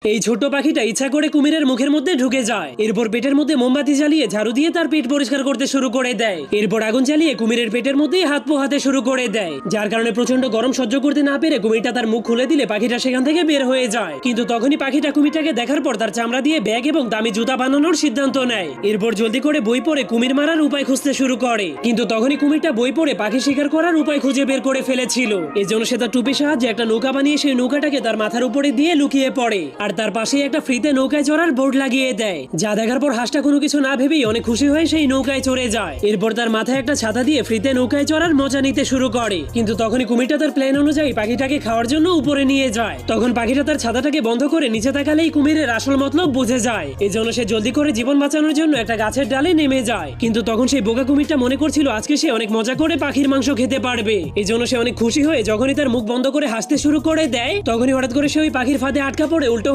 এই ছোট্ট পাখিটা ইচ্ছা করে কুমিরের মুখের মধ্যে ঢুকে যায়। এরপর পেটের মধ্যে মোমবাতি জ্বালিয়ে ঝাড়ু দিয়ে তার পেট পরিষ্কার করতে শুরু করে দেয়। এরপর আগুন জ্বালিয়ে কুমিরের পেটের মধ্যেই হাত পোহাতে শুরু করে দেয়, যার কারণে প্রচন্ড গরম সহ্য করতে না পেরে কুমিরটা তার মুখ খুলে দিলে পাখিটা সেখান থেকে বের হয়ে যায়। কিন্তু তখনই পাখিটা কুমিরটাকে দেখার পর তার চামড়া দিয়ে ব্যাগ এবং দামি জুতা বানানোর সিদ্ধান্ত নেয়। এরপর জলদি করে বই পড়ে কুমির মারার উপায় খুঁজতে শুরু করে। কিন্তু তখনই কুমিরটা বই পড়ে পাখি শিকার করার উপায় খুঁজে বের করে ফেলেছিল। এজন্য সে তার টুপির সাহায্যে একটা নৌকা বানিয়ে সেই নৌকাটাকে তার মাথার উপরে দিয়ে লুকিয়ে পড়ে, আর তার পাশেই একটা ফ্রিতে নৌকায় চড়ার বোর্ড লাগিয়ে দেয়। যা দেখার পর হাঁসটা কোনো কিছু না ভেবেই অনেক খুশি হয়ে সেই নৌকায় চড়ে যায়। এরপর তার মাথায় একটা ছাতা দিয়ে ফ্রিতে নৌকায় চড়ার মজা নিতে শুরু করে। কিন্তু তখনই কুমিরটা তার প্ল্যান অনুযায়ী পাখিটাকে খাওয়ার জন্য উপরে নিয়ে যায়। তখন পাখিটা তার ছাতাটাকে বন্ধ করে নিচে তাকালেই কুমিরের আসল মতলব বুঝে যায়। এই জন্য সে জলদি করে জীবন বাঁচানোর জন্য একটা গাছের ডালে নেমে যায়। কিন্তু তখন সেই বোকা কুমিরটা মনে করছিল আজকে সে অনেক মজা করে পাখির মাংস খেতে পারবে। এই জন্য সে অনেক খুশি হয়ে যখনই তার মুখ বন্ধ করে হাসতে শুরু করে দেয়, তখনই হঠাৎ করে সে ওই পাখির ফাঁদে আটকা পড়ে উল্টো